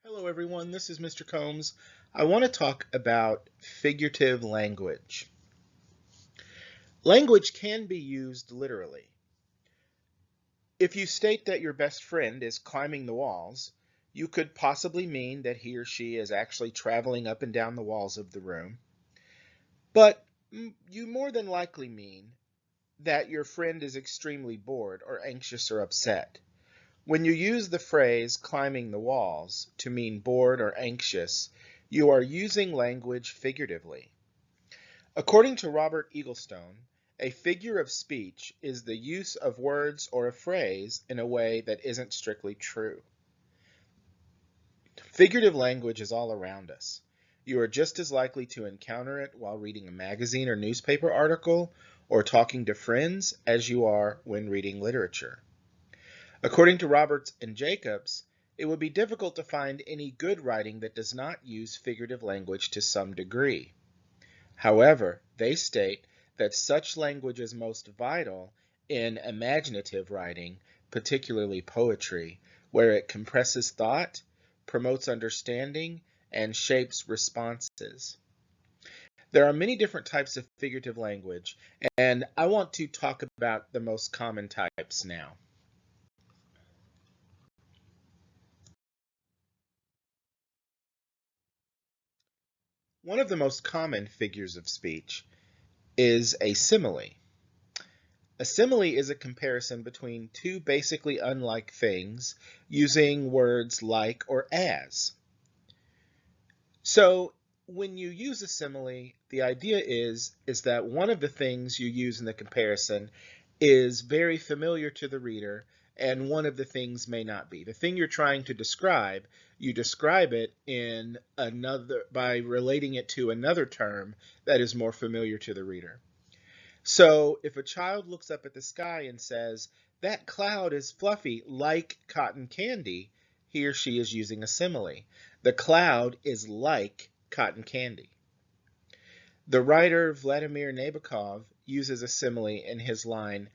Hello everyone, this is Mr. Combs. I want to talk about figurative language. Language can be used literally. If you state that your best friend is climbing the walls, you could possibly mean that he or she is actually traveling up and down the walls of the room. But you more than likely mean that your friend is extremely bored or anxious or upset. When you use the phrase climbing the walls to mean bored or anxious, you are using language figuratively. According to Robert Eaglestone, a figure of speech is the use of words or a phrase in a way that isn't strictly true. Figurative language is all around us. You are just as likely to encounter it while reading a magazine or newspaper article or talking to friends as you are when reading literature. According to Roberts and Jacobs, it would be difficult to find any good writing that does not use figurative language to some degree. However, they state that such language is most vital in imaginative writing, particularly poetry, where it compresses thought, promotes understanding, and shapes responses. There are many different types of figurative language, and I want to talk about the most common types now. One of the most common figures of speech is a simile. A simile is a comparison between two basically unlike things using words like or as. So when you use a simile, the idea is that one of the things you use in the comparison is very familiar to the reader and one of the things may not be. The thing you're trying to describe, you describe it in another by relating it to another term that is more familiar to the reader. So if a child looks up at the sky and says, "That cloud is fluffy like cotton candy," he or she is using a simile. The cloud is like cotton candy. The writer Vladimir Nabokov uses a simile in his line,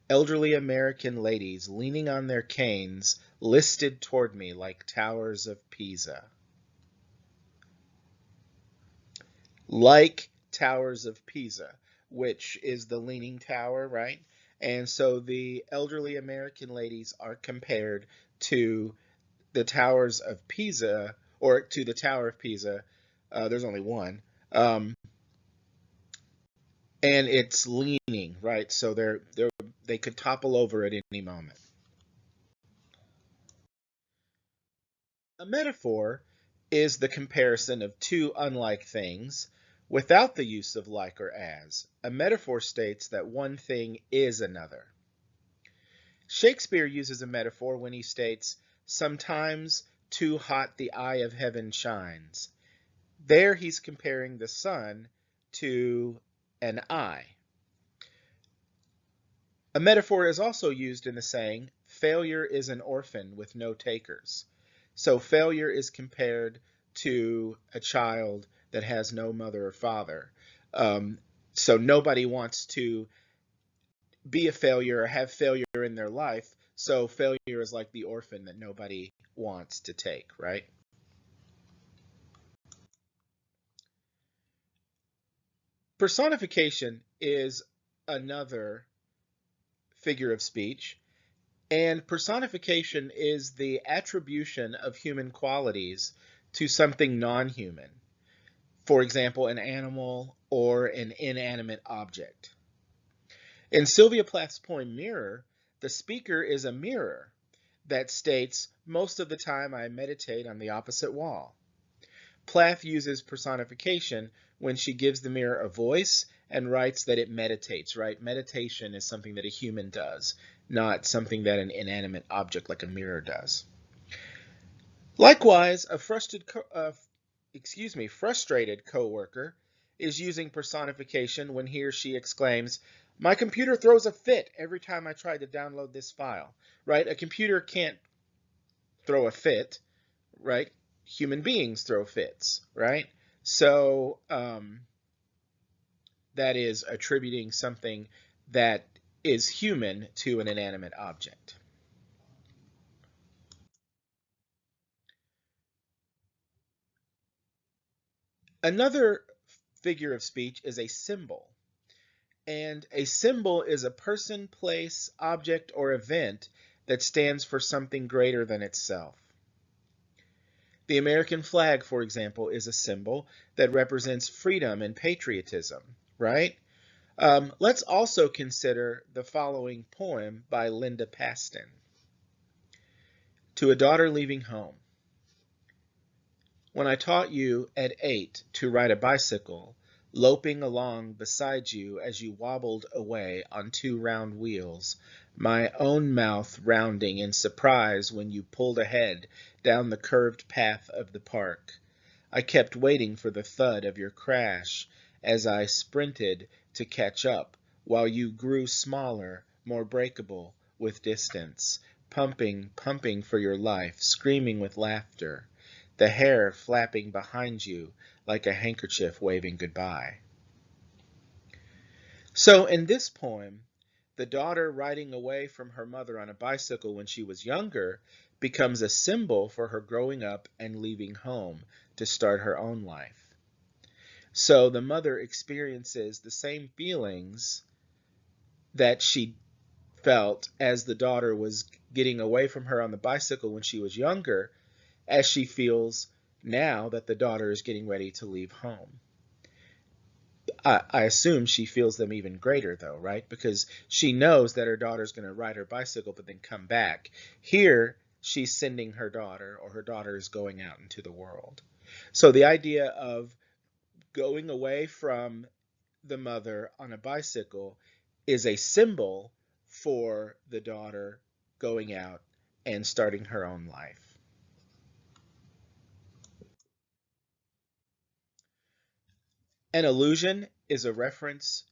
"Elderly American ladies leaning on their canes listed toward me like towers of Pisa." Like towers of Pisa, which is the leaning tower, right? And so the elderly American ladies are compared to the towers of Pisa, or to the Tower of Pisa. There's only one. And it's leaning, right? So they could topple over at any moment. A metaphor is the comparison of two unlike things without the use of like or as. A metaphor states that one thing is another. Shakespeare uses a metaphor when he states, "Sometimes too hot the eye of heaven shines." There he's comparing the sun to an eye. A metaphor is also used in the saying, "Failure is an orphan with no takers." So failure is compared to a child that has no mother or father. So nobody wants to be a failure or have failure in their life. So failure is like the orphan that nobody wants to take, right? Personification is another figure of speech. And personification is the attribution of human qualities to something non-human. For example, an animal or an inanimate object. In Sylvia Plath's poem Mirror, the speaker is a mirror that states, "Most of the time I meditate on the opposite wall." Plath uses personification when she gives the mirror a voice and writes that it meditates, right? Meditation is something that a human does, not something that an inanimate object like a mirror does. Likewise, a frustrated coworker is using personification when he or she exclaims, "My computer throws a fit every time I try to download this file," right? A computer can't throw a fit, right? Human beings throw fits, right? So that is attributing something that is human to an inanimate object. Another figure of speech is a symbol. And a symbol is a person, place, object, or event that stands for something greater than itself. The American flag, for example, is a symbol that represents freedom and patriotism, right? Let's also consider the following poem by Linda Paston. To a Daughter Leaving Home. When I taught you at 8 to ride a bicycle, loping along beside you as you wobbled away on 2 round wheels, my own mouth rounding in surprise when you pulled ahead down the curved path of the park, I kept waiting for the thud of your crash as I sprinted to catch up while you grew smaller, more breakable with distance, pumping for your life, screaming with laughter, the hair flapping behind you like a handkerchief waving goodbye. So in this poem, the daughter riding away from her mother on a bicycle when she was younger becomes a symbol for her growing up and leaving home to start her own life. So the mother experiences the same feelings that she felt as the daughter was getting away from her on the bicycle when she was younger, as she feels now that the daughter is getting ready to leave home. I assume she feels them even greater, though, right? Because she knows that her daughter's going to ride her bicycle but then come back. Here, she's sending her daughter, or her daughter is going out into the world. So the idea of going away from the mother on a bicycle is a symbol for the daughter going out and starting her own life. An allusion is a reference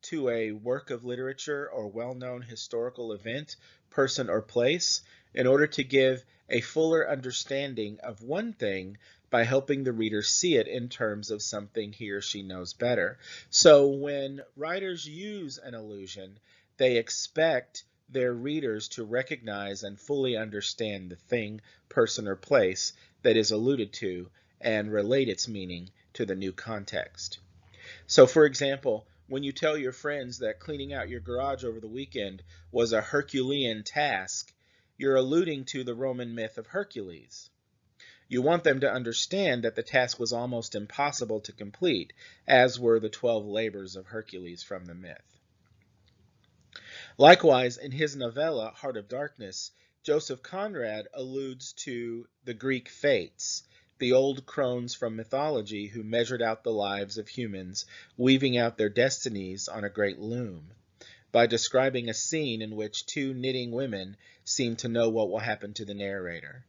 to a work of literature or well-known historical event, person, or place in order to give a fuller understanding of one thing by helping the reader see it in terms of something he or she knows better. So when writers use an allusion, they expect their readers to recognize and fully understand the thing, person, or place that is alluded to and relate its meaning to the new context. So, for example, when you tell your friends that cleaning out your garage over the weekend was a Herculean task, you're alluding to the Roman myth of Hercules. You want them to understand that the task was almost impossible to complete, as were the 12 labors of Hercules from the myth. Likewise, in his novella, Heart of Darkness, Joseph Conrad alludes to the Greek fates, the old crones from mythology who measured out the lives of humans, weaving out their destinies on a great loom, by describing a scene in which 2 knitting women seem to know what will happen to the narrator.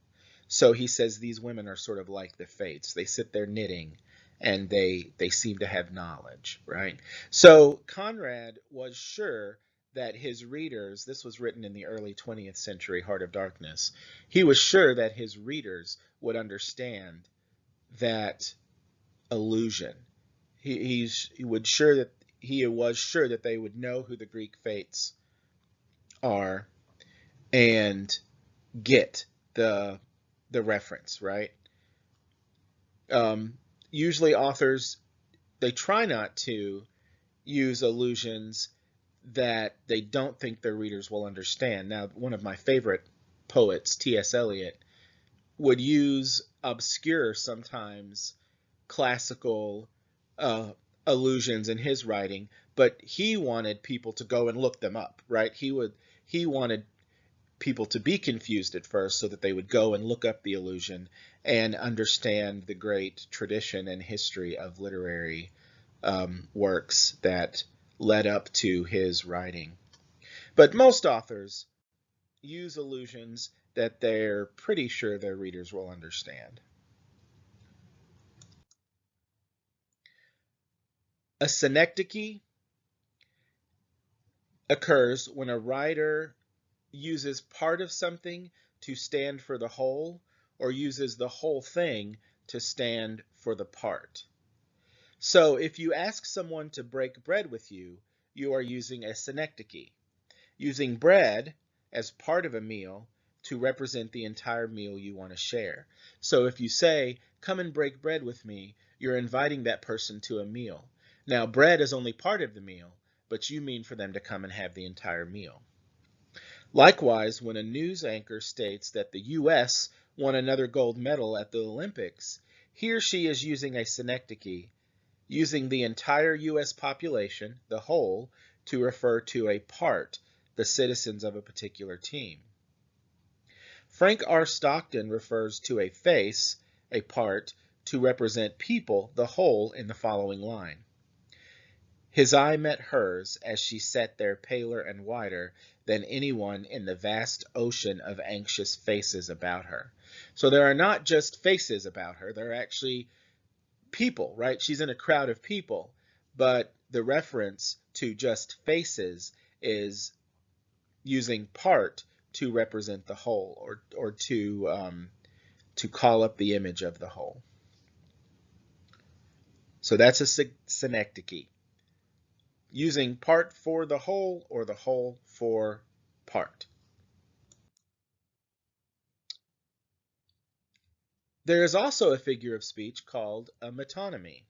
So he says these women are sort of like the fates. They sit there knitting and they seem to have knowledge, right? So Conrad was sure that his readers, this was written in the early 20th century, Heart of Darkness, he was sure that his readers would understand that allusion. He was sure that they would know who the Greek fates are and get the reference, right? Usually authors, they try not to use allusions that they don't think their readers will understand. Now, one of my favorite poets, T.S. Eliot, would use obscure, sometimes classical allusions in his writing, but he wanted people to go and look them up, right? He wanted people to be confused at first so that they would go and look up the allusion and understand the great tradition and history of literary works that led up to his writing. But most authors use allusions that they're pretty sure their readers will understand. A synecdoche occurs when a writer uses part of something to stand for the whole, or uses the whole thing to stand for the part. So if you ask someone to break bread with you, you are using a synecdoche. Using bread as part of a meal to represent the entire meal you want to share. So if you say, come and break bread with me, you're inviting that person to a meal. Now, bread is only part of the meal, but you mean for them to come and have the entire meal. Likewise, when a news anchor states that the U.S. won another gold medal at the Olympics, he or she is using a synecdoche, using the entire U.S. population, the whole, to refer to a part, the citizens of a particular team. Frank R. Stockton refers to a face, a part, to represent people, the whole, in the following line. His eye met hers as she sat there paler and whiter than anyone in the vast ocean of anxious faces about her. So there are not just faces about her, there are actually people, right? She's in a crowd of people, but the reference to just faces is using part to represent the whole, or to call up the image of the whole. So that's a synecdoche. Using part for the whole or the whole for part. There is also a figure of speech called a metonymy.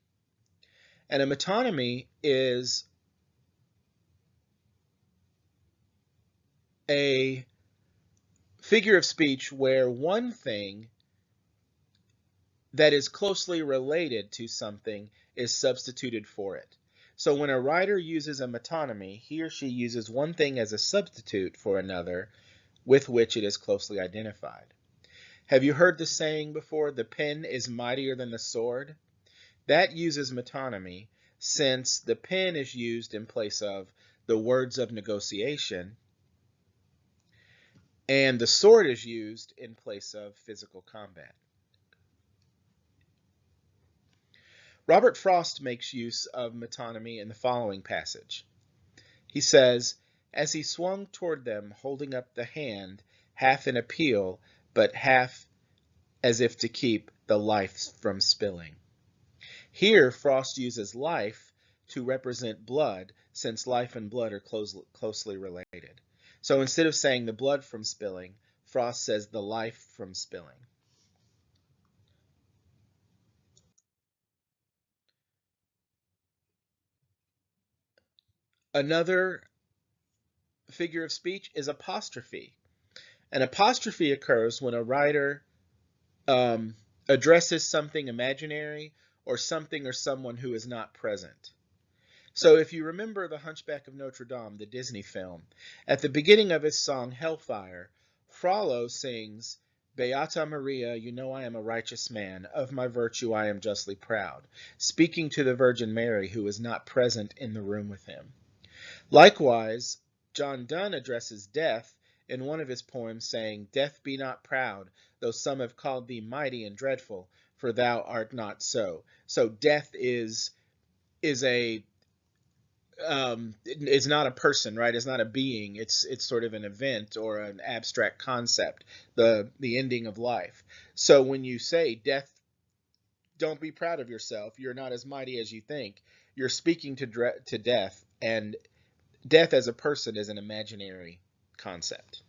And a metonymy is a figure of speech where one thing that is closely related to something is substituted for it. So when a writer uses a metonymy, he or she uses one thing as a substitute for another with which it is closely identified. Have you heard the saying before, the pen is mightier than the sword? That uses metonymy, since the pen is used in place of the words of negotiation, and the sword is used in place of physical combat. Robert Frost makes use of metonymy in the following passage. He says, as he swung toward them, holding up the hand, half in appeal, but half as if to keep the life from spilling. Here, Frost uses life to represent blood, since life and blood are closely related. So instead of saying the blood from spilling, Frost says the life from spilling. Another figure of speech is apostrophe. An apostrophe occurs when a writer addresses something imaginary or something or someone who is not present. So if you remember The Hunchback of Notre Dame, the Disney film, at the beginning of his song Hellfire, Frollo sings, Beata Maria, you know I am a righteous man, of my virtue I am justly proud, speaking to the Virgin Mary who is not present in the room with him. Likewise, John Donne addresses death in one of his poems, saying, Death, be not proud, though some have called thee mighty and dreadful, for thou art not so. So death is not a person, right? It's not a being. It's sort of an event or an abstract concept, the ending of life. So when you say death, don't be proud of yourself, you're not as mighty as you think, you're speaking to death, and death as a person is an imaginary concept.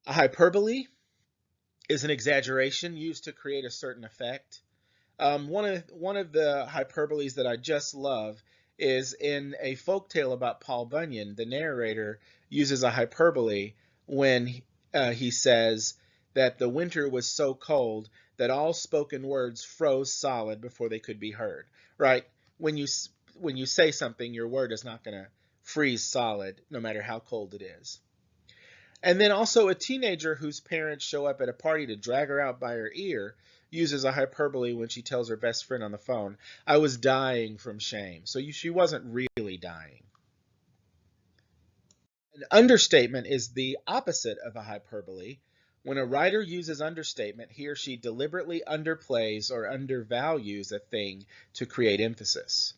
A hyperbole is an exaggeration used to create a certain effect. One of the hyperboles that I just love is in a folktale about Paul Bunyan. The narrator uses a hyperbole when he says that the winter was so cold that all spoken words froze solid before they could be heard. Right? When you say something, your word is not going to freeze solid no matter how cold it is. And then also a teenager whose parents show up at a party to drag her out by her ear uses a hyperbole when she tells her best friend on the phone, I was dying from shame. So she wasn't really dying. An understatement is the opposite of a hyperbole. When a writer uses understatement, he or she deliberately underplays or undervalues a thing to create emphasis.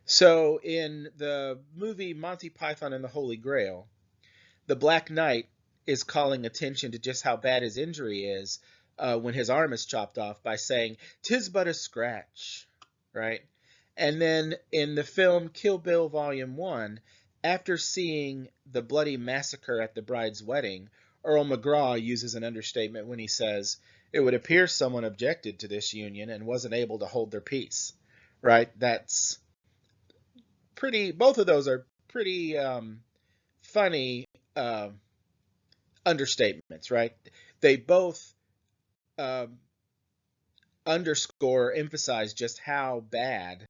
So in the movie Monty Python and the Holy Grail, the Black Knight is calling attention to just how bad his injury is when his arm is chopped off by saying, 'tis but a scratch, right? And then in the film Kill Bill Volume 1, After seeing the bloody massacre at the bride's wedding, Earl McGraw uses an understatement when he says, "It would appear someone objected to this union and wasn't able to hold their peace." Right? That's pretty, both of those are pretty funny understatements, right? They both um, underscore, emphasize just how bad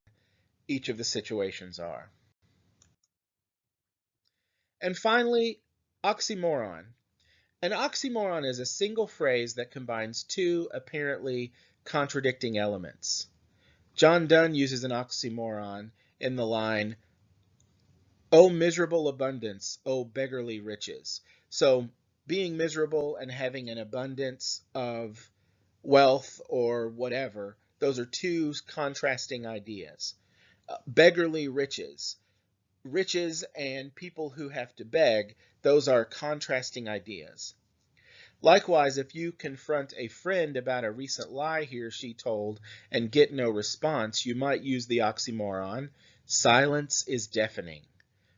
each of the situations are. And finally, oxymoron. An oxymoron is a single phrase that combines two apparently contradicting elements. John Donne uses an oxymoron in the line, "O miserable abundance, O beggarly riches." So being miserable and having an abundance of wealth or whatever, those are two contrasting ideas. Beggarly riches. Riches and people who have to beg, those are contrasting ideas. Likewise, if you confront a friend about a recent lie he or she told and get no response, you might use the oxymoron, "Silence is deafening."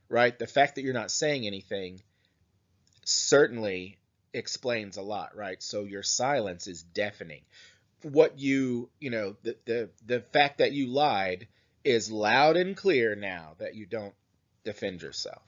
Right? The fact that you're not saying anything certainly explains a lot, right? So your silence is deafening. What the fact that you lied is loud and clear now that you don't defend yourself.